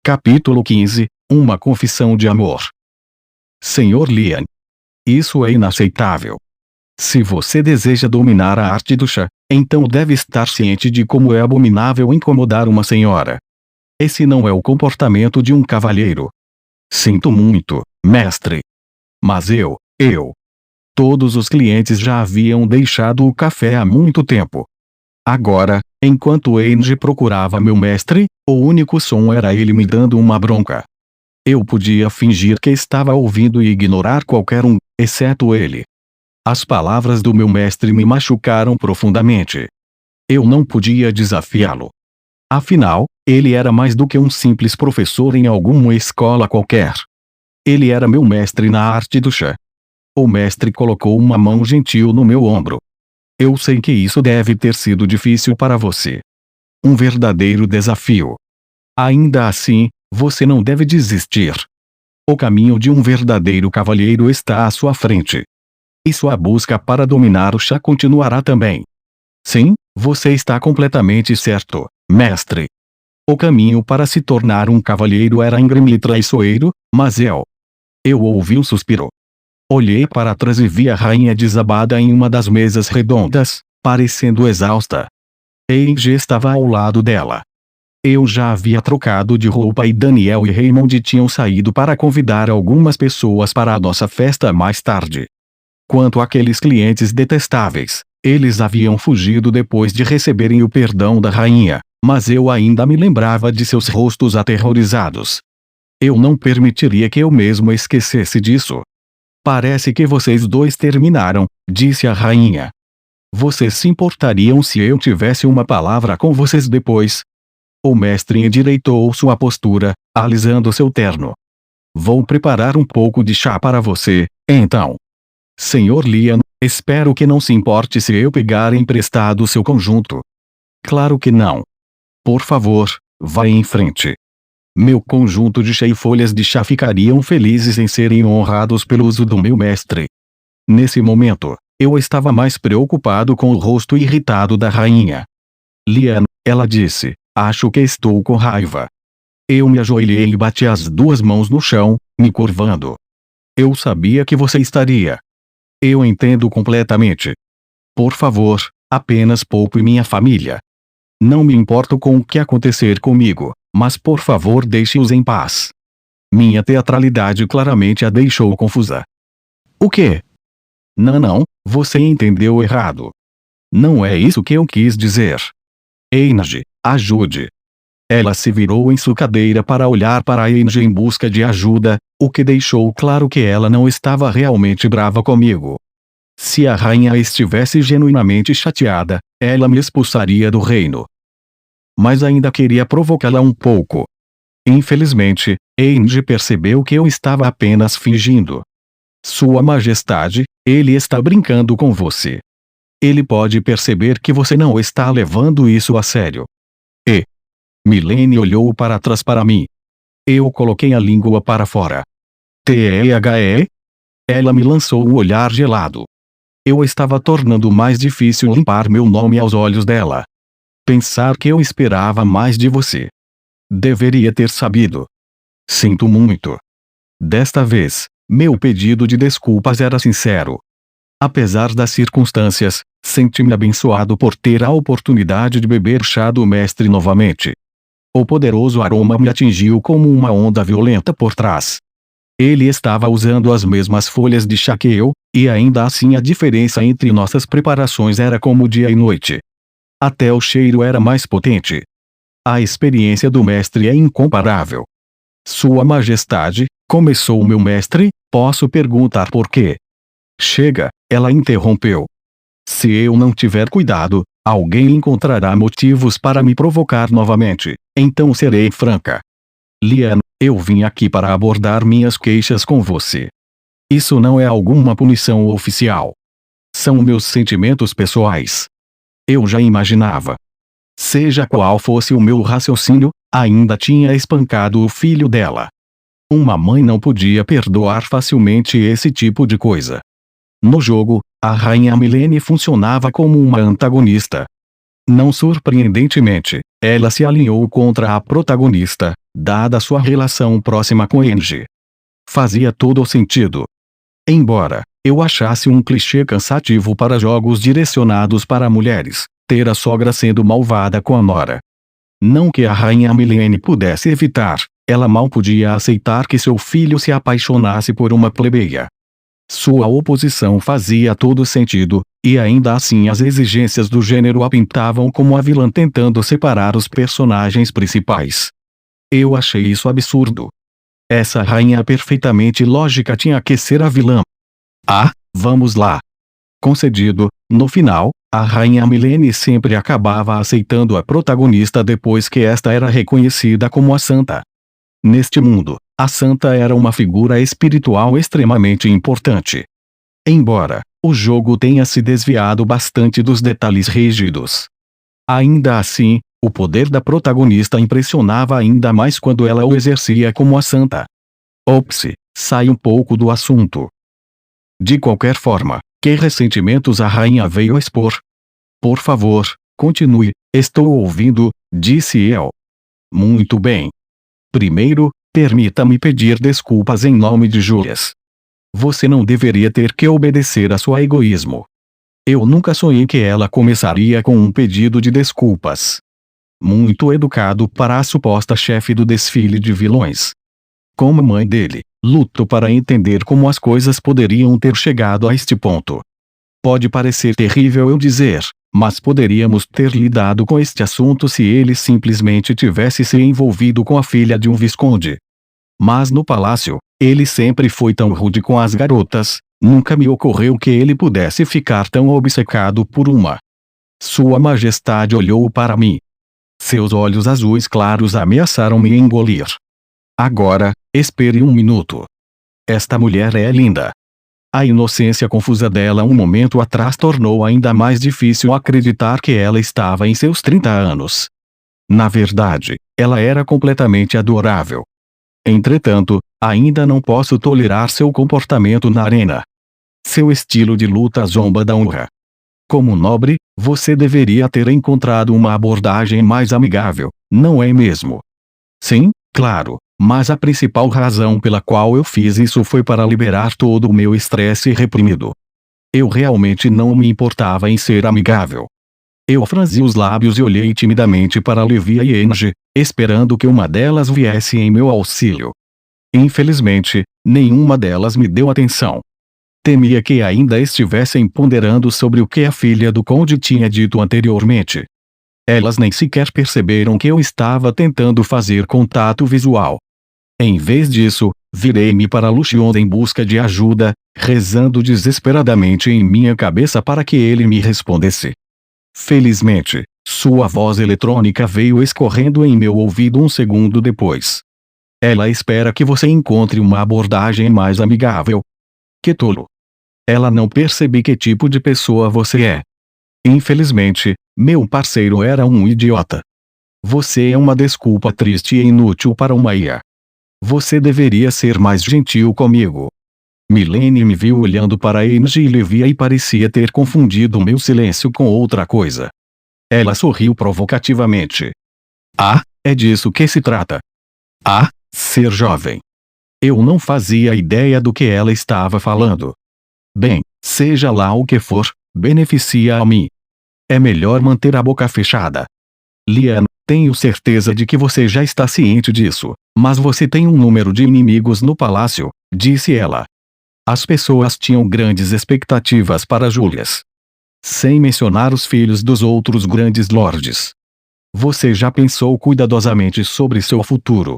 Capítulo 15 – Uma confissão de amor. Senhor Lian. Isso é inaceitável. Se você deseja dominar a arte do chá, então deve estar ciente de como é abominável incomodar uma senhora. Esse não é o comportamento de um cavalheiro. Sinto muito, mestre. Mas todos os clientes já haviam deixado o café há muito tempo. Agora, enquanto Angie procurava meu mestre, o único som era ele me dando uma bronca. Eu podia fingir que estava ouvindo e ignorar qualquer um, exceto ele. As palavras do meu mestre me machucaram profundamente. Eu não podia desafiá-lo. Afinal, ele era mais do que um simples professor em alguma escola qualquer. Ele era meu mestre na arte do chá. O mestre colocou uma mão gentil no meu ombro. Eu sei que isso deve ter sido difícil para você. Um verdadeiro desafio. Ainda assim, você não deve desistir. O caminho de um verdadeiro cavalheiro está à sua frente. E sua busca para dominar o chá continuará também. Sim, você está completamente certo, mestre. O caminho para se tornar um cavalheiro era íngreme e traiçoeiro, mas eu ouvi um suspiro. Olhei para trás e vi a rainha desabada em uma das mesas redondas, parecendo exausta. Angie estava ao lado dela. Eu já havia trocado de roupa e Daniel e Raymond tinham saído para convidar algumas pessoas para a nossa festa mais tarde. Quanto àqueles clientes detestáveis, eles haviam fugido depois de receberem o perdão da rainha, mas eu ainda me lembrava de seus rostos aterrorizados. Eu não permitiria que eu mesmo esquecesse disso. Parece que vocês dois terminaram, disse a rainha. Vocês se importariam se eu tivesse uma palavra com vocês depois? O mestre endireitou sua postura, alisando seu terno. Vou preparar um pouco de chá para você, então. Senhor Lian, espero que não se importe se eu pegar emprestado seu conjunto. Claro que não. Por favor, vá em frente. Meu conjunto de chá e folhas de chá ficariam felizes em serem honrados pelo uso do meu mestre. Nesse momento, eu estava mais preocupado com o rosto irritado da rainha. Lian, ela disse, acho que estou com raiva. Eu me ajoelhei e bati as duas mãos no chão, me curvando. Eu sabia que você estaria. Eu entendo completamente. Por favor, apenas poupe minha família. Não me importo com o que acontecer comigo, mas por favor deixe-os em paz. Minha teatralidade claramente a deixou confusa. O quê? Não, você entendeu errado. Não é isso que eu quis dizer. Angie, ajude. Ela se virou em sua cadeira para olhar para Angie em busca de ajuda, o que deixou claro que ela não estava realmente brava comigo. Se a rainha estivesse genuinamente chateada, ela me expulsaria do reino. Mas ainda queria provocá-la um pouco. Infelizmente, Angie percebeu que eu estava apenas fingindo. Sua Majestade, ele está brincando com você. Ele pode perceber que você não está levando isso a sério. Milene olhou para trás para mim. Eu coloquei a língua para fora. TEHE? Ela me lançou um olhar gelado. Eu estava tornando mais difícil limpar meu nome aos olhos dela. Pensar que eu esperava mais de você. Deveria ter sabido. Sinto muito. Desta vez, meu pedido de desculpas era sincero. Apesar das circunstâncias, senti-me abençoado por ter a oportunidade de beber chá do mestre novamente. O poderoso aroma me atingiu como uma onda violenta por trás. Ele estava usando as mesmas folhas de chá que eu, e ainda assim a diferença entre nossas preparações era como dia e noite. Até o cheiro era mais potente. A experiência do mestre é incomparável. Sua Majestade, começou o meu mestre, posso perguntar por quê? Chega, ela interrompeu. Se eu não tiver cuidado, alguém encontrará motivos para me provocar novamente, então serei franca. Lian, eu vim aqui para abordar minhas queixas com você. Isso não é alguma punição oficial. São meus sentimentos pessoais. Eu já imaginava. Seja qual fosse o meu raciocínio, ainda tinha espancado o filho dela. Uma mãe não podia perdoar facilmente esse tipo de coisa. No jogo, a rainha Milene funcionava como uma antagonista. Não surpreendentemente, ela se alinhou contra a protagonista, dada sua relação próxima com Angie. Fazia todo o sentido. Embora eu achasse um clichê cansativo para jogos direcionados para mulheres, ter a sogra sendo malvada com a nora. Não que a rainha Milene pudesse evitar, ela mal podia aceitar que seu filho se apaixonasse por uma plebeia. Sua oposição fazia todo sentido, e ainda assim as exigências do gênero a pintavam como a vilã tentando separar os personagens principais. Eu achei isso absurdo. Essa rainha perfeitamente lógica tinha que ser a vilã. Ah, vamos lá. Concedido, no final, a rainha Milene sempre acabava aceitando a protagonista depois que esta era reconhecida como a santa. Neste mundo, a santa era uma figura espiritual extremamente importante. Embora o jogo tenha se desviado bastante dos detalhes rígidos. Ainda assim, o poder da protagonista impressionava ainda mais quando ela o exercia como a santa. Ops, sai um pouco do assunto. De qualquer forma, que ressentimentos a rainha veio expor? Por favor, continue, estou ouvindo, disse eu. Muito bem. Primeiro, permita-me pedir desculpas em nome de Julius. Você não deveria ter que obedecer a seu egoísmo. Eu nunca sonhei que ela começaria com um pedido de desculpas. Muito educado para a suposta chefe do desfile de vilões. Como mãe dele, luto para entender como as coisas poderiam ter chegado a este ponto. Pode parecer terrível eu dizer, mas poderíamos ter lidado com este assunto se ele simplesmente tivesse se envolvido com a filha de um visconde. Mas no palácio, ele sempre foi tão rude com as garotas, nunca me ocorreu que ele pudesse ficar tão obcecado por uma. Sua Majestade olhou para mim. Seus olhos azuis claros ameaçaram me engolir. Agora, espere um minuto. Esta mulher é linda. A inocência confusa dela um momento atrás tornou ainda mais difícil acreditar que ela estava em seus 30 anos. Na verdade, ela era completamente adorável. Entretanto, ainda não posso tolerar seu comportamento na arena. Seu estilo de luta zomba da honra. Como nobre, você deveria ter encontrado uma abordagem mais amigável, não é mesmo? Sim, claro, mas a principal razão pela qual eu fiz isso foi para liberar todo o meu estresse reprimido. Eu realmente não me importava em ser amigável. Eu franzi os lábios e olhei timidamente para Livia e Angie, esperando que uma delas viesse em meu auxílio. Infelizmente, nenhuma delas me deu atenção. Temia que ainda estivessem ponderando sobre o que a filha do conde tinha dito anteriormente. Elas nem sequer perceberam que eu estava tentando fazer contato visual. Em vez disso, virei-me para Lucion em busca de ajuda, rezando desesperadamente em minha cabeça para que ele me respondesse. Felizmente, sua voz eletrônica veio escorrendo em meu ouvido um segundo depois. Ela espera que você encontre uma abordagem mais amigável. Que tolo. Ela não percebe que tipo de pessoa você é. Infelizmente, meu parceiro era um idiota. Você é uma desculpa triste e inútil para uma IA. Você deveria ser mais gentil comigo. Milene me viu olhando para Angie e Livia e parecia ter confundido meu silêncio com outra coisa. Ela sorriu provocativamente. Ah, é disso que se trata. Ah, ser jovem. Eu não fazia ideia do que ela estava falando. Bem, seja lá o que for, beneficia a mim. É melhor manter a boca fechada. Lian, tenho certeza de que você já está ciente disso, mas você tem um número de inimigos no palácio, disse ela. As pessoas tinham grandes expectativas para Julius. Sem mencionar os filhos dos outros grandes lordes. Você já pensou cuidadosamente sobre seu futuro?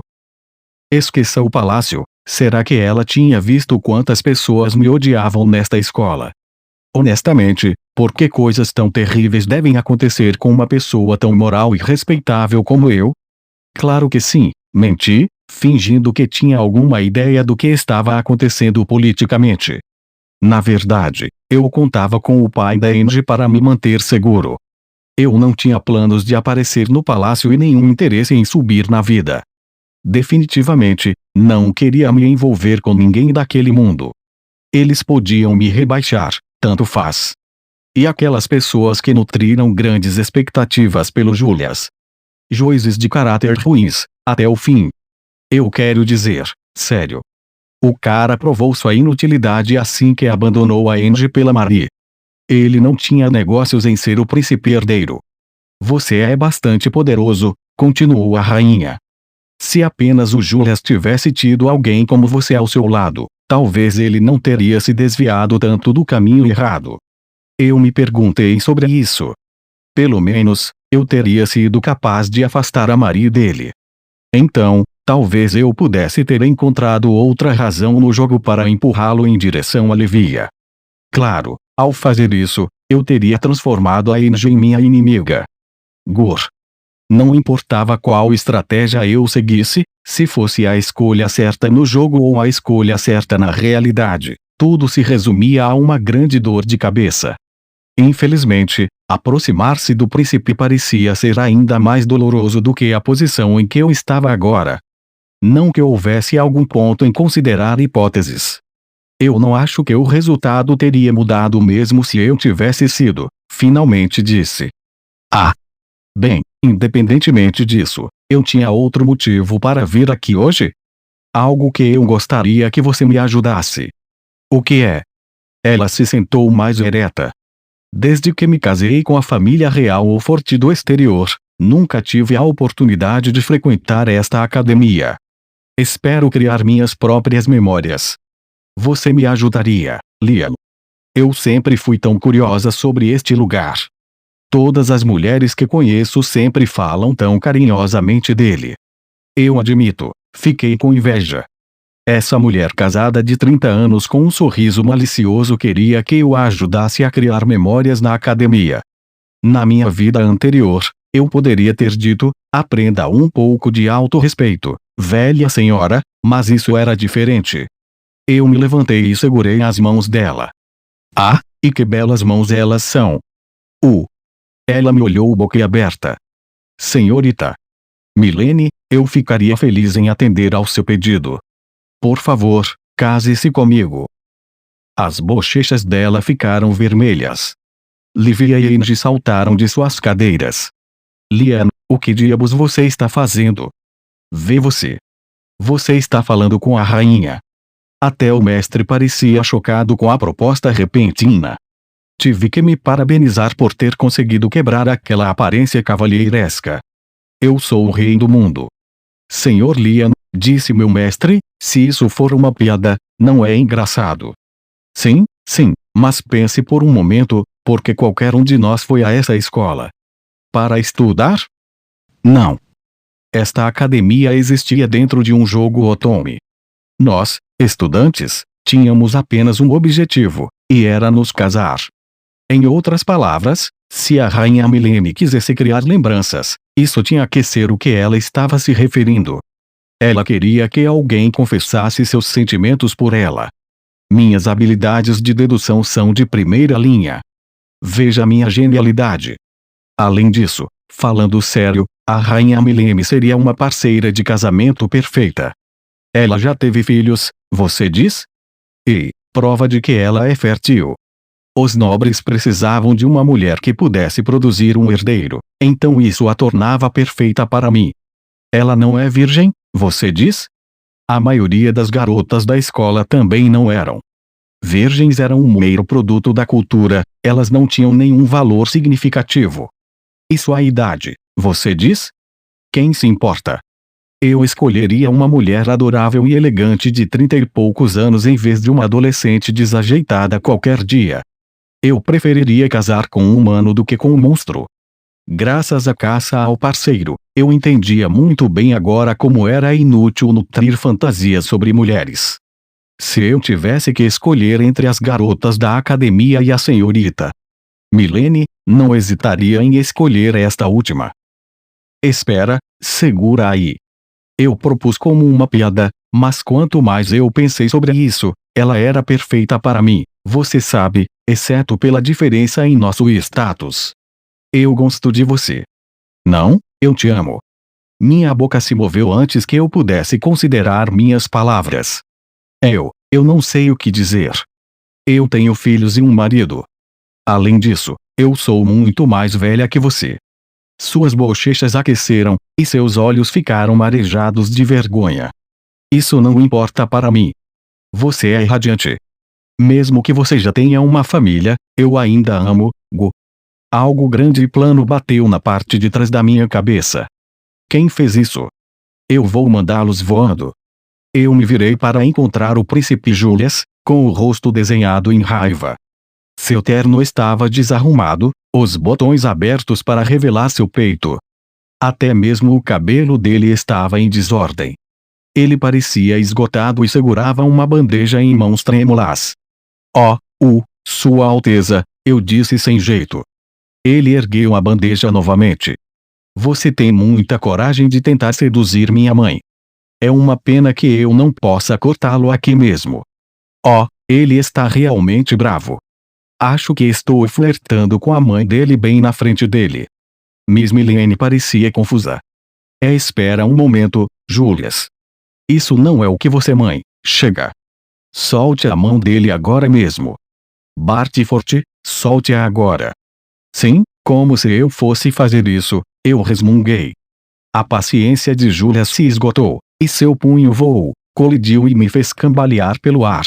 Esqueça o palácio. Será que ela tinha visto quantas pessoas me odiavam nesta escola? Honestamente, por que coisas tão terríveis devem acontecer com uma pessoa tão moral e respeitável como eu? Claro que sim, menti, fingindo que tinha alguma ideia do que estava acontecendo politicamente. Na verdade, eu contava com o pai da Angie para me manter seguro. Eu não tinha planos de aparecer no palácio e nenhum interesse em subir na vida. Definitivamente, não queria me envolver com ninguém daquele mundo. Eles podiam me rebaixar, tanto faz. e aquelas pessoas que nutriram grandes expectativas pelo Julius. Juízes de caráter ruins, até o fim. Eu quero dizer, sério. O cara provou sua inutilidade assim que abandonou a Angie pela Marie. Ele não tinha negócios em ser o príncipe herdeiro. Você é bastante poderoso, continuou a rainha. Se apenas o Julius tivesse tido alguém como você ao seu lado, talvez ele não teria se desviado tanto do caminho errado. Eu me perguntei sobre isso. Pelo menos, eu teria sido capaz de afastar a Marie dele. Então, talvez eu pudesse ter encontrado outra razão no jogo para empurrá-lo em direção a Livia. Claro, ao fazer isso, eu teria transformado a Angie em minha inimiga. Gur. Não importava qual estratégia eu seguisse, se fosse a escolha certa no jogo ou a escolha certa na realidade, tudo se resumia a uma grande dor de cabeça. Infelizmente, aproximar-se do príncipe parecia ser ainda mais doloroso do que a posição em que eu estava agora. Não que houvesse algum ponto em considerar hipóteses. Eu não acho que o resultado teria mudado mesmo se eu tivesse sido, finalmente disse. Ah! Bem, independentemente disso, eu tinha outro motivo para vir aqui hoje? Algo que eu gostaria que você me ajudasse. O que é? Ela se sentou mais ereta. Desde que me casei com a família real ou forte do exterior, nunca tive a oportunidade de frequentar esta academia. Espero criar minhas próprias memórias. Você me ajudaria, Liam. Eu sempre fui tão curiosa sobre este lugar. Todas as mulheres que conheço sempre falam tão carinhosamente dele. Eu admito, fiquei com inveja. Essa mulher casada de 30 anos com um sorriso malicioso queria que eu a ajudasse a criar memórias na academia. Na minha vida anterior, eu poderia ter dito, aprenda um pouco de autorrespeito, velha senhora, mas isso era diferente. Eu me levantei e segurei as mãos dela. Ah, e que belas mãos elas são! Ela me olhou boquiaberta. Senhorita Milene, eu ficaria feliz em atender ao seu pedido. Por favor, case-se comigo. As bochechas dela ficaram vermelhas. Livia e Angie saltaram de suas cadeiras. Liam, o que diabos você está fazendo? Vê você. Você está falando com a rainha. Até o mestre parecia chocado com a proposta repentina. Tive que me parabenizar por ter conseguido quebrar aquela aparência cavalheiresca. Eu sou o rei do mundo. Senhor Liam, disse meu mestre, se isso for uma piada, não é engraçado. Sim, mas pense por um momento, porque qualquer um de nós foi a essa escola. Para estudar? Não. Esta academia existia dentro de um jogo otome. Nós, estudantes, tínhamos apenas um objetivo, e era nos casar. Em outras palavras, se a rainha Milene quisesse criar lembranças, isso tinha que ser o que ela estava se referindo. Ela queria que alguém confessasse seus sentimentos por ela. Minhas habilidades de dedução são de primeira linha. Veja minha genialidade. Além disso, falando sério, a rainha Milene seria uma parceira de casamento perfeita. Ela já teve filhos, você diz? E, prova de que ela é fértil. Os nobres precisavam de uma mulher que pudesse produzir um herdeiro, então isso a tornava perfeita para mim. Ela não é virgem, você diz? A maioria das garotas da escola também não eram. Virgens eram um mero produto da cultura, elas não tinham nenhum valor significativo. E sua idade, você diz? Quem se importa? Eu escolheria uma mulher adorável e elegante de 30 e poucos anos em vez de uma adolescente desajeitada qualquer dia. Eu preferiria casar com um humano do que com um monstro. Graças à caça ao parceiro, eu entendia muito bem agora como era inútil nutrir fantasias sobre mulheres. Se eu tivesse que escolher entre as garotas da academia e a senhorita Milene, não hesitaria em escolher esta última. Espera, segura aí. Eu propus como uma piada, mas quanto mais eu pensei sobre isso, ela era perfeita para mim, você sabe, exceto pela diferença em nosso status. Eu gosto de você. Não, eu te amo. Minha boca se moveu antes que eu pudesse considerar minhas palavras. Eu não sei o que dizer. Eu tenho filhos e um marido. Além disso, eu sou muito mais velha que você. Suas bochechas aqueceram, e seus olhos ficaram marejados de vergonha. Isso não importa para mim. Você é radiante. Mesmo que você já tenha uma família, eu ainda amo, Gu. Algo grande e plano bateu na parte de trás da minha cabeça. Quem fez isso? Eu vou mandá-los voando. Eu me virei para encontrar o príncipe Julius, com o rosto desenhado em raiva. Seu terno estava desarrumado, os botões abertos para revelar seu peito. Até mesmo o cabelo dele estava em desordem. Ele parecia esgotado e segurava uma bandeja em mãos trêmulas. Sua Alteza, eu disse sem jeito. Ele ergueu a bandeja novamente. Você tem muita coragem de tentar seduzir minha mãe. É uma pena que eu não possa cortá-lo aqui mesmo. Ele está realmente bravo. Acho que estou flertando com a mãe dele bem na frente dele. Miss Milene parecia confusa. Espera um momento, Julius. Isso não é o que você mãe, chega. Solte a mão dele agora mesmo. Bartyford, solte-a agora. Sim, como se eu fosse fazer isso, eu resmunguei. A paciência de Julius se esgotou, e seu punho voou, colidiu e me fez cambalear pelo ar.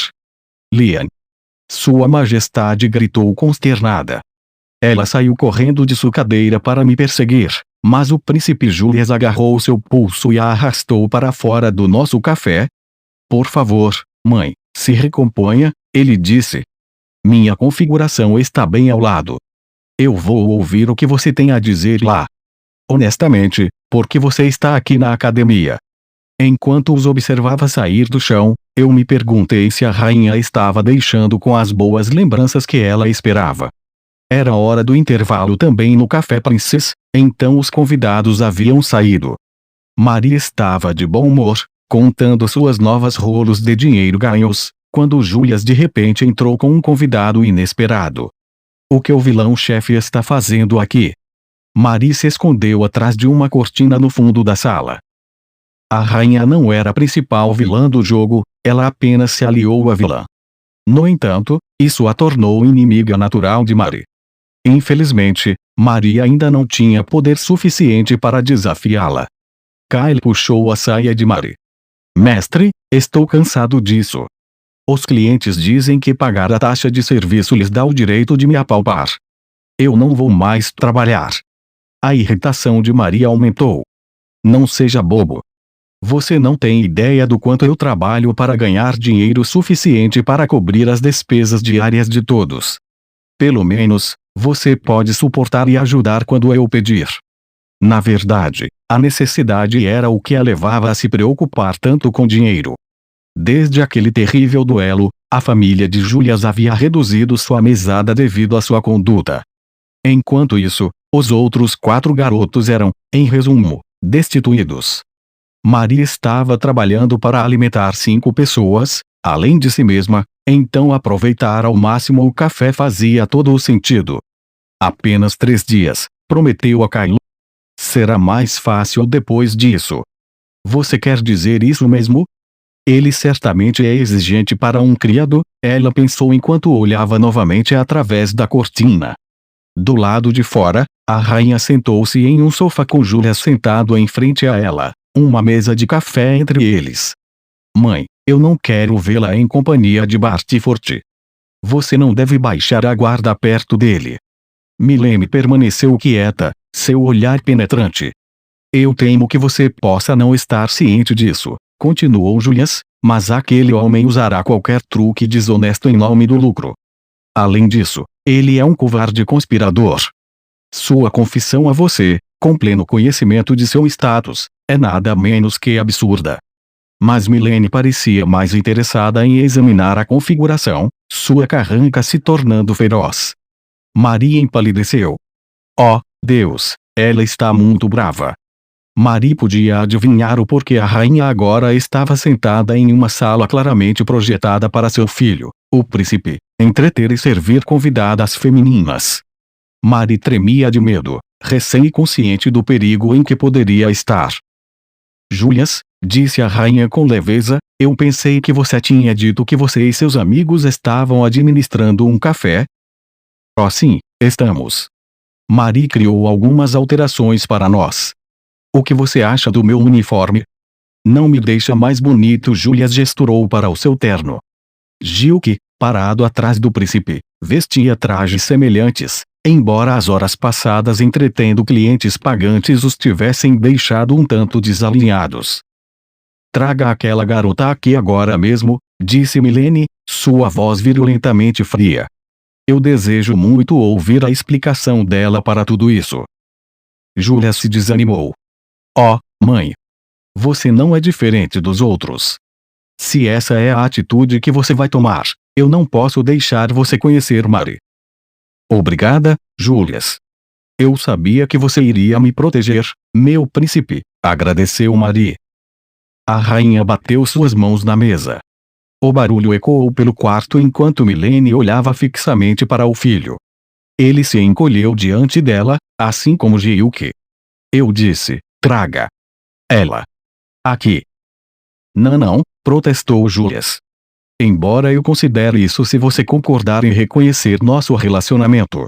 Lian. Sua Majestade gritou consternada. Ela saiu correndo de sua cadeira para me perseguir, mas o príncipe Julius agarrou seu pulso e a arrastou para fora do nosso café. Por favor, mãe, se recomponha, ele disse. Minha configuração está bem ao lado. Eu vou ouvir o que você tem a dizer lá. Honestamente, por que você está aqui na academia? Enquanto os observava sair do chão, eu me perguntei se a rainha estava deixando com as boas lembranças que ela esperava. Era hora do intervalo também no Café Princess, então os convidados haviam saído. Maria estava de bom humor, contando suas novas rolos de dinheiro ganhos, quando Julius de repente entrou com um convidado inesperado. O que o vilão-chefe está fazendo aqui? Maria se escondeu atrás de uma cortina no fundo da sala. A rainha não era a principal vilã do jogo, ela apenas se aliou à vilã. No entanto, isso a tornou inimiga natural de Marie. Infelizmente, Maria ainda não tinha poder suficiente para desafiá-la. Kyle puxou a saia de Marie. Mestre, estou cansado disso. Os clientes dizem que pagar a taxa de serviço lhes dá o direito de me apalpar. Eu não vou mais trabalhar. A irritação de Maria aumentou. Não seja bobo. Você não tem ideia do quanto eu trabalho para ganhar dinheiro suficiente para cobrir as despesas diárias de todos. Pelo menos, você pode suportar e ajudar quando eu pedir. Na verdade, a necessidade era o que a levava a se preocupar tanto com dinheiro. Desde aquele terrível duelo, a família de Julius havia reduzido sua mesada devido à sua conduta. Enquanto isso, os outros 4 garotos eram, em resumo, destituídos. Maria estava trabalhando para alimentar 5 pessoas, além de si mesma, então aproveitar ao máximo o café fazia todo o sentido. Apenas 3 dias, prometeu a Kyle. Será mais fácil depois disso. Você quer dizer isso mesmo? Ele certamente é exigente para um criado, ela pensou enquanto olhava novamente através da cortina. Do lado de fora, a rainha sentou-se em um sofá com Julius sentado em frente a ela, uma mesa de café entre eles. Mãe, eu não quero vê-la em companhia de Bartyford. Você não deve baixar a guarda perto dele. Milene permaneceu quieta, seu olhar penetrante. Eu temo que você possa não estar ciente disso, continuou Julius, mas aquele homem usará qualquer truque desonesto em nome do lucro. Além disso, ele é um covarde conspirador. Sua confissão a você, com pleno conhecimento de seu status, é nada menos que absurda. Mas Milene parecia mais interessada em examinar a configuração, sua carranca se tornando feroz. Maria empalideceu. Oh, Deus, ela está muito brava. Marie podia adivinhar o porquê a rainha agora estava sentada em uma sala claramente projetada para seu filho, o príncipe, entreter e servir convidadas femininas. Marie tremia de medo, recém-consciente do perigo em que poderia estar. Julius, disse a rainha com leveza, eu pensei que você tinha dito que você e seus amigos estavam administrando um café. Oh sim, estamos. Marie criou algumas alterações para nós. O que você acha do meu uniforme? Não me deixa mais bonito? Julias gesturou para o seu terno. Gil, que, parado atrás do príncipe, vestia trajes semelhantes, embora as horas passadas entretendo clientes pagantes os tivessem deixado um tanto desalinhados. Traga aquela garota aqui agora mesmo, disse Milene, sua voz virulentamente fria. Eu desejo muito ouvir a explicação dela para tudo isso. Julia se desanimou. Oh, mãe. Você não é diferente dos outros. Se essa é a atitude que você vai tomar, eu não posso deixar você conhecer Marie. Obrigada, Julias. Eu sabia que você iria me proteger, meu príncipe, agradeceu Marie. A rainha bateu suas mãos na mesa. O barulho ecoou pelo quarto enquanto Milene olhava fixamente para o filho. Ele se encolheu diante dela, assim como Gilke. Eu disse, traga ela aqui. Não, protestou Julias. Embora eu considere isso se você concordar em reconhecer nosso relacionamento.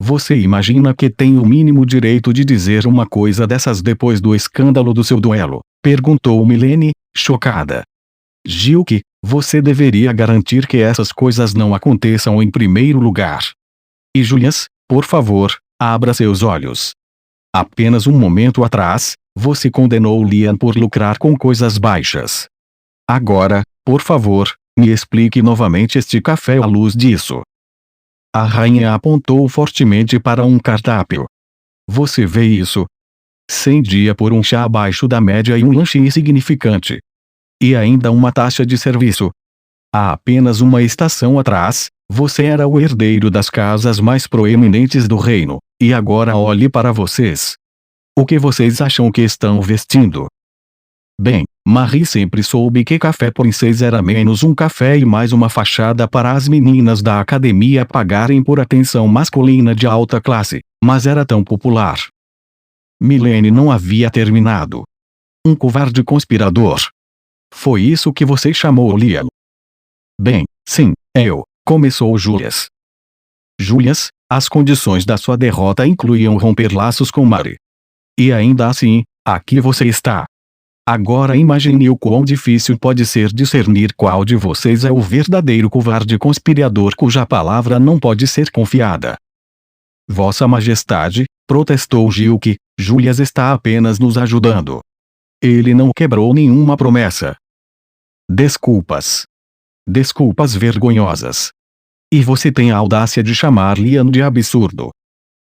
Você imagina que tem o mínimo direito de dizer uma coisa dessas depois do escândalo do seu duelo? Perguntou Milene, chocada. Gilke, você deveria garantir que essas coisas não aconteçam em primeiro lugar. E Julias, por favor, abra seus olhos. Apenas um momento atrás, você condenou Lian por lucrar com coisas baixas. Agora, por favor, me explique novamente este café à luz disso. A rainha apontou fortemente para um cardápio. Você vê isso? 100 dia por um chá abaixo da média e um lanche insignificante. E ainda uma taxa de serviço. Há apenas uma estação atrás, você era o herdeiro das casas mais proeminentes do reino, e agora olhe para vocês. O que vocês acham que estão vestindo? Bem, Marie sempre soube que café princesa era menos um café e mais uma fachada para as meninas da academia pagarem por atenção masculina de alta classe, mas era tão popular. Milene não havia terminado. Um covarde conspirador. Foi isso que você chamou Lian? Bem, sim, eu, começou Julias. Julias, as condições da sua derrota incluíam romper laços com Marie. E ainda assim, aqui você está. Agora imagine o quão difícil pode ser discernir qual de vocês é o verdadeiro covarde conspirador cuja palavra não pode ser confiada. Vossa Majestade, protestou Gilke, Julias está apenas nos ajudando. Ele não quebrou nenhuma promessa. Desculpas. Desculpas vergonhosas. E você tem a audácia de chamar Lian de absurdo.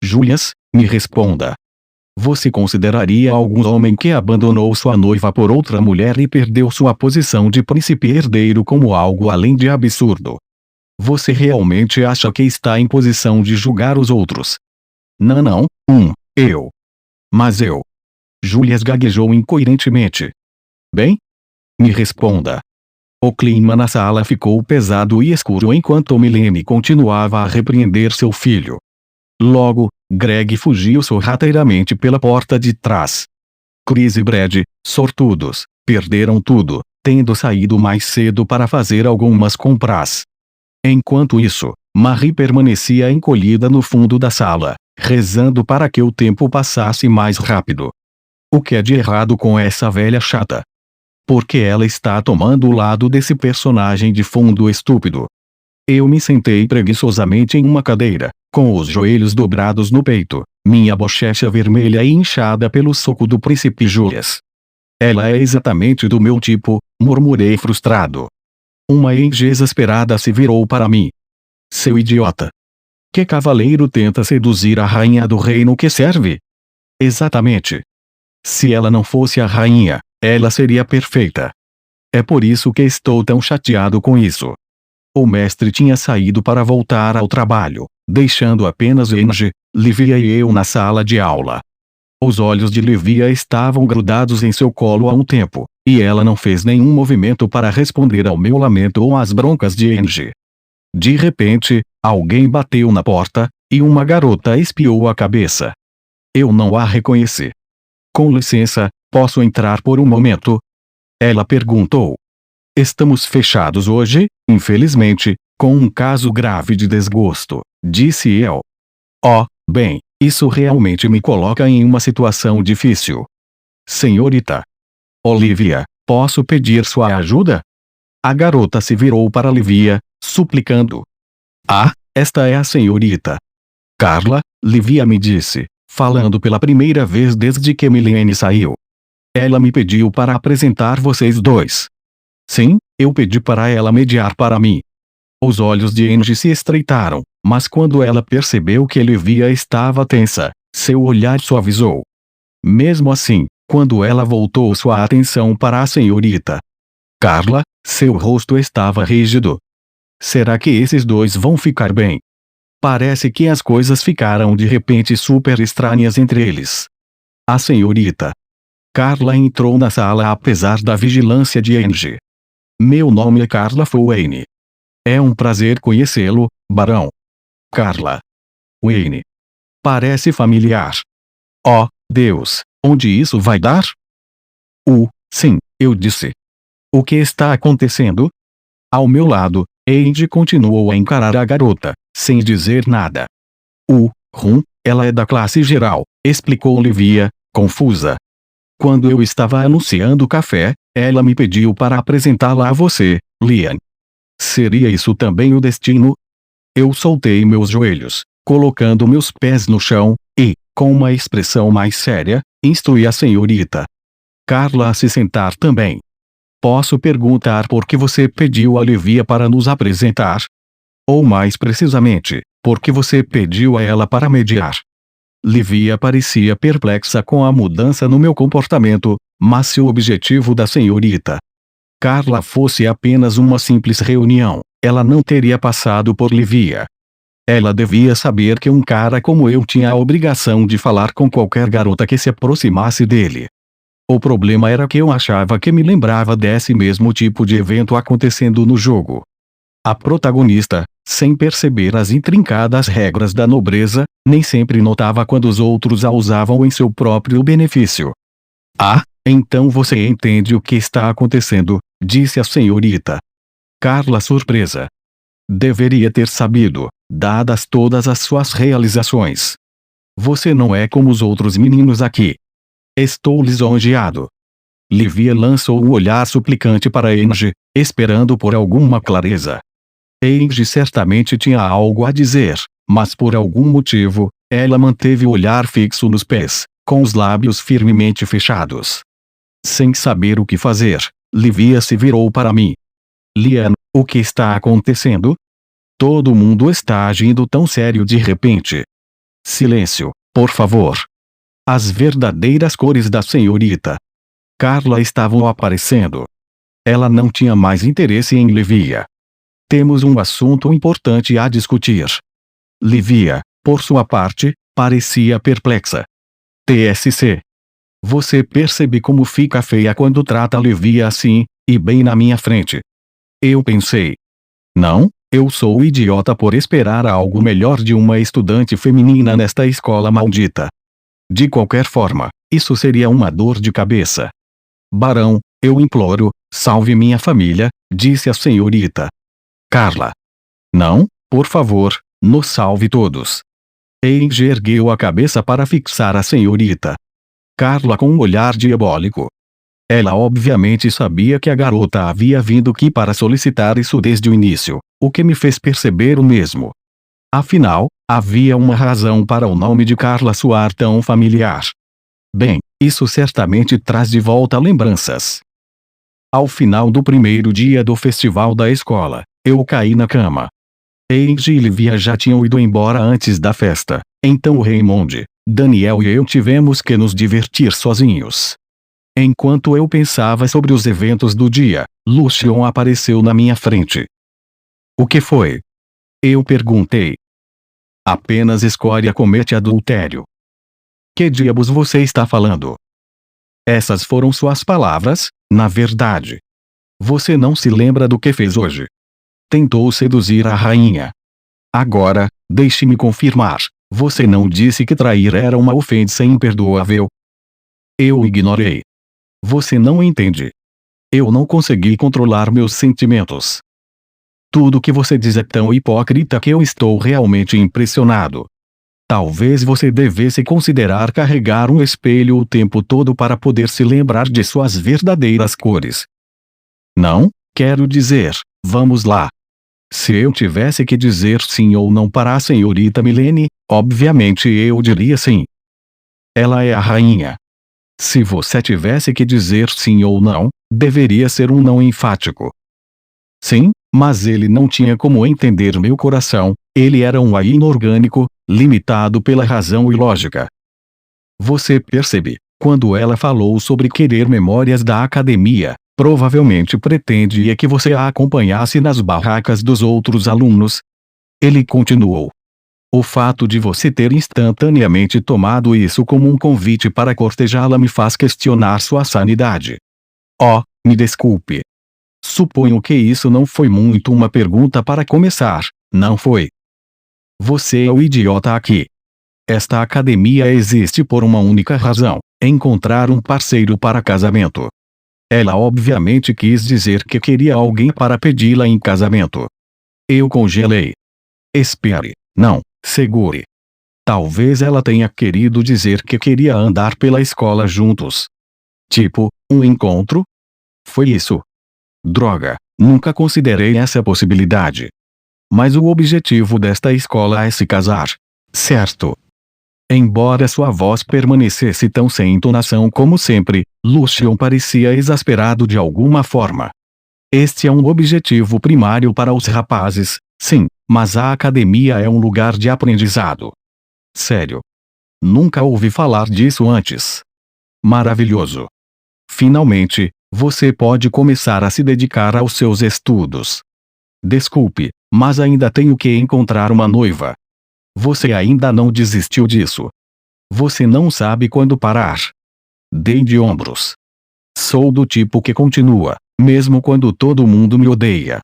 Julias, me responda. Você consideraria algum homem que abandonou sua noiva por outra mulher e perdeu sua posição de príncipe herdeiro como algo além de absurdo? Você realmente acha que está em posição de julgar os outros? Não, eu. Mas eu. Julias gaguejou incoerentemente. Bem? Me responda. O clima na sala ficou pesado e escuro enquanto Milene continuava a repreender seu filho. Logo, Greg fugiu sorrateiramente pela porta de trás. Chris e Brad, sortudos, perderam tudo, tendo saído mais cedo para fazer algumas compras. Enquanto isso, Marie permanecia encolhida no fundo da sala, rezando para que o tempo passasse mais rápido. O que é de errado com essa velha chata? Por que ela está tomando o lado desse personagem de fundo estúpido? Eu me sentei preguiçosamente em uma cadeira, com os joelhos dobrados no peito, minha bochecha vermelha e inchada pelo soco do príncipe Julias. Ela é exatamente do meu tipo, murmurei frustrado. Uma enge exasperada se virou para mim. Seu idiota! Que cavaleiro tenta seduzir a rainha do reino que serve? Exatamente. Se ela não fosse a rainha, ela seria perfeita. É por isso que estou tão chateado com isso. O mestre tinha saído para voltar ao trabalho, deixando apenas Enge, Livia e eu na sala de aula. Os olhos de Livia estavam grudados em seu colo há um tempo, e ela não fez nenhum movimento para responder ao meu lamento ou às broncas de Enge. De repente, alguém bateu na porta, e uma garota espiou a cabeça. Eu não a reconheci. Com licença, posso entrar por um momento? Ela perguntou. Estamos fechados hoje, infelizmente, com um caso grave de desgosto, disse eu. Oh, bem, isso realmente me coloca em uma situação difícil. Senhorita Olivia, posso pedir sua ajuda? A garota se virou para Livia, suplicando. Ah, esta é a senhorita Carla, Livia me disse, falando pela primeira vez desde que Milene saiu. Ela me pediu para apresentar vocês dois. Sim, eu pedi para ela mediar para mim. Os olhos de Angie se estreitaram, mas quando ela percebeu que Livia estava tensa, seu olhar suavizou. Mesmo assim, quando ela voltou sua atenção para a senhorita Carla, seu rosto estava rígido. Será que esses dois vão ficar bem? Parece que as coisas ficaram de repente super estranhas entre eles. A senhorita Carla entrou na sala apesar da vigilância de Angie. Meu nome é Carla Wayne. É um prazer conhecê-lo, barão. Carla Wayne. Parece familiar. Oh, Deus, onde isso vai dar? Sim, eu disse. O que está acontecendo? Ao meu lado, Angie continuou a encarar a garota, sem dizer nada. Ela é da classe geral, explicou Olivia, confusa. Quando eu estava anunciando o café, ela me pediu para apresentá-la a você, Lian. Seria isso também o destino? Eu soltei meus joelhos, colocando meus pés no chão, e, com uma expressão mais séria, instruí a senhorita Carla a se sentar também. Posso perguntar por que você pediu a Olivia para nos apresentar? Ou mais precisamente, por que você pediu a ela para mediar? Livia parecia perplexa com a mudança no meu comportamento, mas se o objetivo da senhorita Carla fosse apenas uma simples reunião, ela não teria passado por Livia. Ela devia saber que um cara como eu tinha a obrigação de falar com qualquer garota que se aproximasse dele. O problema era que eu achava que me lembrava desse mesmo tipo de evento acontecendo no jogo. A protagonista, sem perceber as intrincadas regras da nobreza, nem sempre notava quando os outros a usavam em seu próprio benefício. Ah, então você entende o que está acontecendo, disse a senhorita Carla surpresa. Deveria ter sabido, dadas todas as suas realizações. Você não é como os outros meninos aqui. Estou lisonjeado. Livia lançou um olhar suplicante para Angie, esperando por alguma clareza. Angie certamente tinha algo a dizer, mas por algum motivo, ela manteve o olhar fixo nos pés, com os lábios firmemente fechados. Sem saber o que fazer, Livia se virou para mim. Lian, o que está acontecendo? Todo mundo está agindo tão sério de repente. Silêncio, por favor. As verdadeiras cores da senhorita Carla estavam aparecendo. Ela não tinha mais interesse em Livia. Temos um assunto importante a discutir. Livia, por sua parte, parecia perplexa. TSC. Você percebe como fica feia quando trata Livia assim, e bem na minha frente. Eu pensei. Não, eu sou idiota por esperar algo melhor de uma estudante feminina nesta escola maldita. De qualquer forma, isso seria uma dor de cabeça. Barão, eu imploro, salve minha família, disse a senhorita Carla. Não, por favor, nos salve todos. Angie ergueu a cabeça para fixar a senhorita Carla com um olhar diabólico. Ela obviamente sabia que a garota havia vindo aqui para solicitar isso desde o início, o que me fez perceber o mesmo. Afinal, havia uma razão para o nome de Carla soar tão familiar. Bem, isso certamente traz de volta lembranças. Ao final do primeiro dia do festival da escola, eu caí na cama. Angie e Livia já tinham ido embora antes da festa, então Raymond, Daniel e eu tivemos que nos divertir sozinhos. Enquanto eu pensava sobre os eventos do dia, Lucian apareceu na minha frente. O que foi? Eu perguntei. Apenas escória comete adultério. Que diabos você está falando? Essas foram suas palavras, na verdade. Você não se lembra do que fez hoje. Tentou seduzir a rainha. Agora, deixe-me confirmar, você não disse que trair era uma ofensa imperdoável? Eu ignorei. Você não entende. Eu não consegui controlar meus sentimentos. Tudo que você diz é tão hipócrita que eu estou realmente impressionado. Talvez você devesse considerar carregar um espelho o tempo todo para poder se lembrar de suas verdadeiras cores. Não, quero dizer, vamos lá. Se eu tivesse que dizer sim ou não para a senhorita Milene, obviamente eu diria sim. Ela é a rainha. Se você tivesse que dizer sim ou não, deveria ser um não enfático. Sim, mas ele não tinha como entender meu coração, ele era um AI inorgânico, limitado pela razão e lógica. Você percebe, quando ela falou sobre querer memórias da academia, provavelmente pretendia que você a acompanhasse nas barracas dos outros alunos. Ele continuou. O fato de você ter instantaneamente tomado isso como um convite para cortejá-la me faz questionar sua sanidade. Oh, me desculpe. Suponho que isso não foi muito uma pergunta para começar, não foi? Você é o idiota aqui. Esta academia existe por uma única razão: encontrar um parceiro para casamento. Ela obviamente quis dizer que queria alguém para pedi-la em casamento. Eu congelei. Espere, não, segure. Talvez ela tenha querido dizer que queria andar pela escola juntos. Tipo, um encontro? Foi isso. Droga, nunca considerei essa possibilidade. Mas o objetivo desta escola é se casar, certo? Embora sua voz permanecesse tão sem entonação como sempre, Lucian parecia exasperado de alguma forma. Este é um objetivo primário para os rapazes, sim, mas a academia é um lugar de aprendizado. Sério. Nunca ouvi falar disso antes. Maravilhoso. Finalmente, você pode começar a se dedicar aos seus estudos. Desculpe, mas ainda tenho que encontrar uma noiva. Você ainda não desistiu disso. Você não sabe quando parar. Dei de ombros. Sou do tipo que continua, mesmo quando todo mundo me odeia.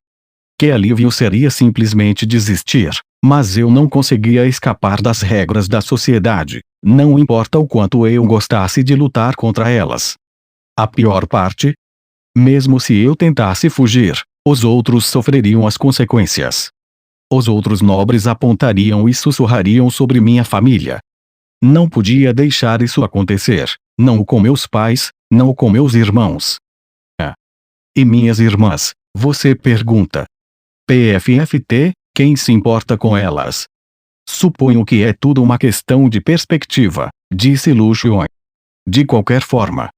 Que alívio seria simplesmente desistir, mas eu não conseguia escapar das regras da sociedade, não importa o quanto eu gostasse de lutar contra elas. A pior parte? Mesmo se eu tentasse fugir, os outros sofreriam as consequências. Os outros nobres apontariam e sussurrariam sobre minha família. Não podia deixar isso acontecer, não com meus pais, não com meus irmãos. Ah. E minhas irmãs, você pergunta. PFFT, quem se importa com elas? Suponho que é tudo uma questão de perspectiva, disse Lucian. De qualquer forma.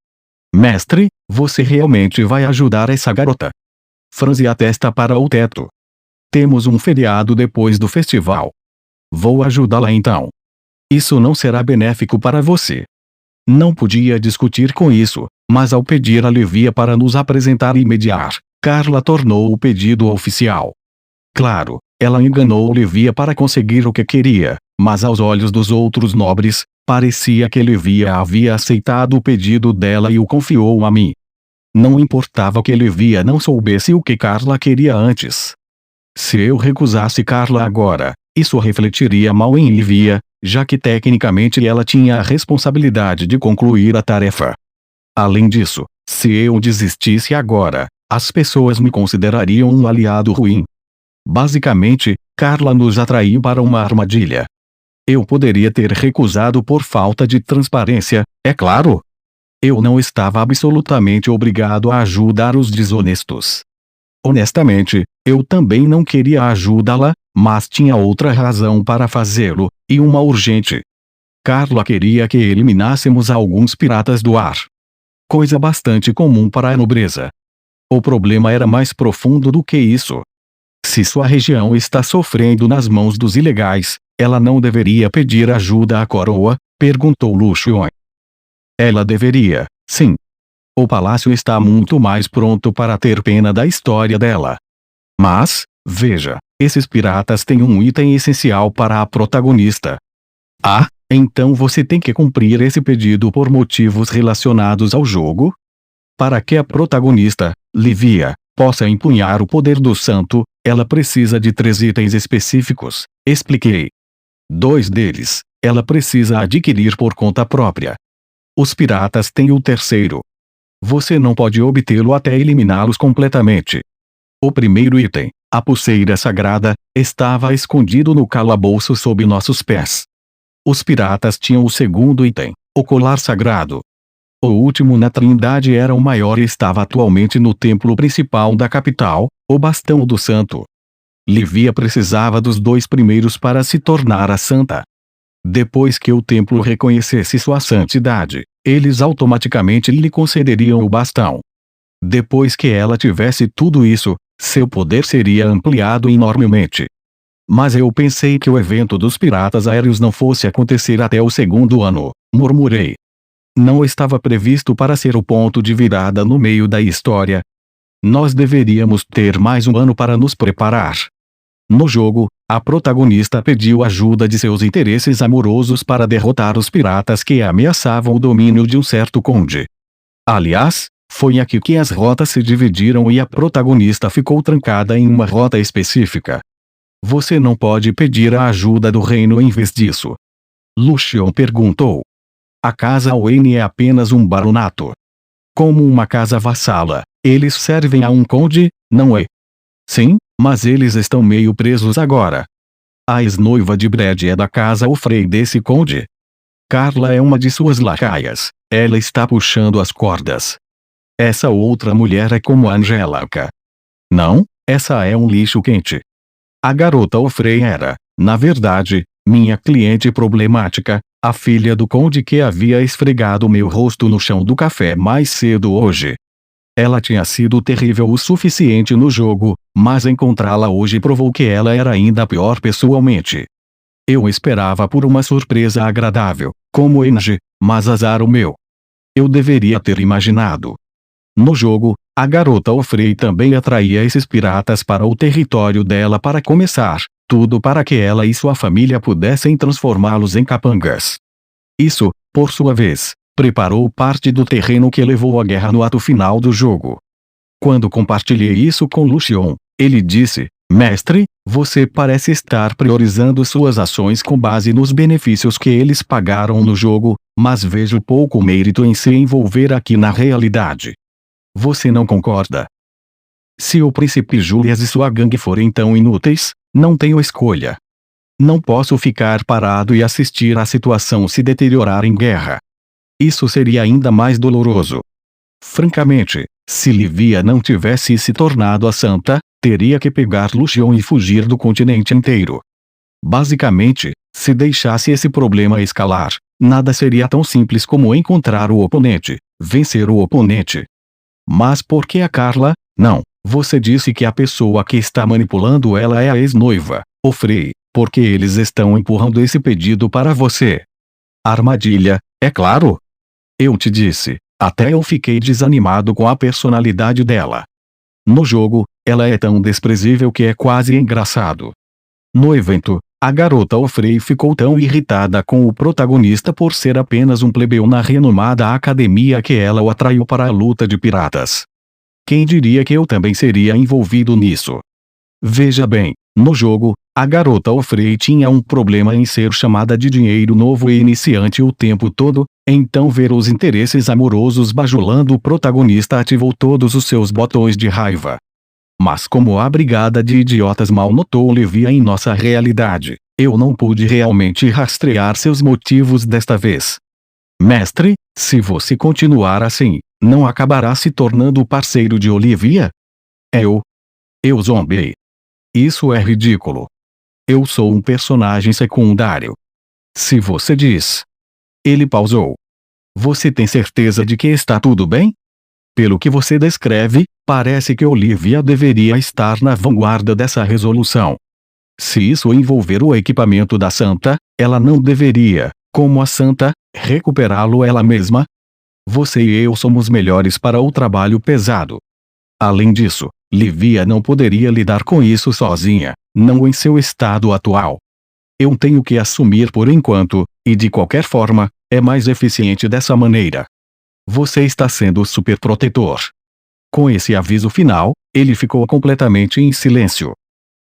Mestre, você realmente vai ajudar essa garota? Franzi a testa para o teto. Temos um feriado depois do festival. Vou ajudá-la então. Isso não será benéfico para você. Não podia discutir com isso, mas ao pedir a Livia para nos apresentar e mediar, Carla tornou o pedido oficial. Claro, ela enganou Livia para conseguir o que queria, mas aos olhos dos outros nobres, parecia que Livia havia aceitado o pedido dela e o confiou a mim. Não importava que Livia não soubesse o que Carla queria antes. Se eu recusasse Carla agora, isso refletiria mal em Livia, já que tecnicamente ela tinha a responsabilidade de concluir a tarefa. Além disso, se eu desistisse agora, as pessoas me considerariam um aliado ruim. Basicamente, Carla nos atraiu para uma armadilha. Eu poderia ter recusado por falta de transparência, é claro. Eu não estava absolutamente obrigado a ajudar os desonestos. Honestamente, eu também não queria ajudá-la, mas tinha outra razão para fazê-lo, e uma urgente. Carla queria que eliminássemos alguns piratas do ar. Coisa bastante comum para a nobreza. O problema era mais profundo do que isso. Se sua região está sofrendo nas mãos dos ilegais, ela não deveria pedir ajuda à coroa? Perguntou Lucian. Ela deveria, sim. O palácio está muito mais pronto para ter pena da história dela. Mas, veja, esses piratas têm um item essencial para a protagonista. Ah, então você tem que cumprir esse pedido por motivos relacionados ao jogo? Para que a protagonista, Livia, possa empunhar o poder do santo, ela precisa de 3 itens específicos, expliquei. 2 deles, ela precisa adquirir por conta própria. Os piratas têm o terceiro. Você não pode obtê-lo até eliminá-los completamente. O primeiro item, A pulseira sagrada estava escondido no calabouço sob nossos pés. Os piratas tinham o segundo item, o colar sagrado. O último na Trindade era o maior e estava atualmente no templo principal da capital, o Bastão do Santo. Livia precisava dos dois primeiros para se tornar a santa. Depois que o templo reconhecesse sua santidade, eles automaticamente lhe concederiam o bastão. Depois que ela tivesse tudo isso, seu poder seria ampliado enormemente. Mas eu pensei que o evento dos piratas aéreos não fosse acontecer até o segundo ano, murmurei. Não estava previsto para ser o ponto de virada no meio da história. Nós deveríamos ter mais um ano para nos preparar. No jogo, a protagonista pediu ajuda de seus interesses amorosos para derrotar os piratas que ameaçavam o domínio de um certo conde. Aliás, foi aqui que as rotas se dividiram e a protagonista ficou trancada em uma rota específica. Você não pode pedir a ajuda do reino em vez disso? Lucian perguntou. A casa Wayne é apenas um baronato. Como uma casa vassala, eles servem a um conde, não é? Sim, mas eles estão meio presos agora. A ex-noiva de Brad é da casa Frey desse conde. Carla é uma de suas lacaias, ela está puxando as cordas. Essa outra mulher é como a Angélica. Não, essa é um lixo quente. A garota Frey era, na verdade, minha cliente problemática, a filha do conde que havia esfregado meu rosto no chão do café mais cedo hoje. Ela tinha sido terrível o suficiente no jogo, mas encontrá-la hoje provou que ela era ainda pior pessoalmente. Eu esperava por uma surpresa agradável, como Engie, mas azar o meu. Eu deveria ter imaginado. No jogo, a garota Frey também atraía esses piratas para o território dela para começar, tudo para que ela e sua família pudessem transformá-los em capangas. Isso, por sua vez, preparou parte do terreno que levou à guerra no ato final do jogo. Quando compartilhei isso com Lucian, ele disse, mestre, você parece estar priorizando suas ações com base nos benefícios que eles pagaram no jogo, mas vejo pouco mérito em se envolver aqui na realidade. Você não concorda? Se o príncipe Julius e sua gangue forem tão inúteis, não tenho escolha. Não posso ficar parado e assistir a situação se deteriorar em guerra. Isso seria ainda mais doloroso. Francamente, se Livia não tivesse se tornado a santa, teria que pegar Lucian e fugir do continente inteiro. Basicamente, se deixasse esse problema escalar, nada seria tão simples como encontrar o oponente, vencer o oponente. Mas por que a Carla? Não, você disse que a pessoa que está manipulando ela é a ex-noiva, o Frey, porque eles estão empurrando esse pedido para você. Armadilha, é claro. Eu te disse, até eu fiquei desanimado com a personalidade dela. No jogo, ela é tão desprezível que é quase engraçado. No evento, a garota Frey ficou tão irritada com o protagonista por ser apenas um plebeu na renomada academia que ela o atraiu para a luta de piratas. Quem diria que eu também seria envolvido nisso? Veja bem, no jogo, a garota Frey tinha um problema em ser chamada de dinheiro novo e iniciante o tempo todo, então ver os interesses amorosos bajulando o protagonista ativou todos os seus botões de raiva. Mas como a brigada de idiotas mal notou Livia em nossa realidade, eu não pude realmente rastrear seus motivos desta vez. Mestre, se você continuar assim, não acabará se tornando parceiro de Olivia? Eu zombei. Isso é ridículo. Eu sou um personagem secundário. Se você diz. Ele pausou. Você tem certeza de que está tudo bem? Pelo que você descreve, parece que Olivia deveria estar na vanguarda dessa resolução. Se isso envolver o equipamento da santa, ela não deveria, como a santa, recuperá-lo ela mesma? Você e eu somos melhores para o trabalho pesado. Além disso, Livia não poderia lidar com isso sozinha, não em seu estado atual. Eu tenho que assumir por enquanto, e de qualquer forma, é mais eficiente dessa maneira. Você está sendo super protetor. Com esse aviso final, ele ficou completamente em silêncio.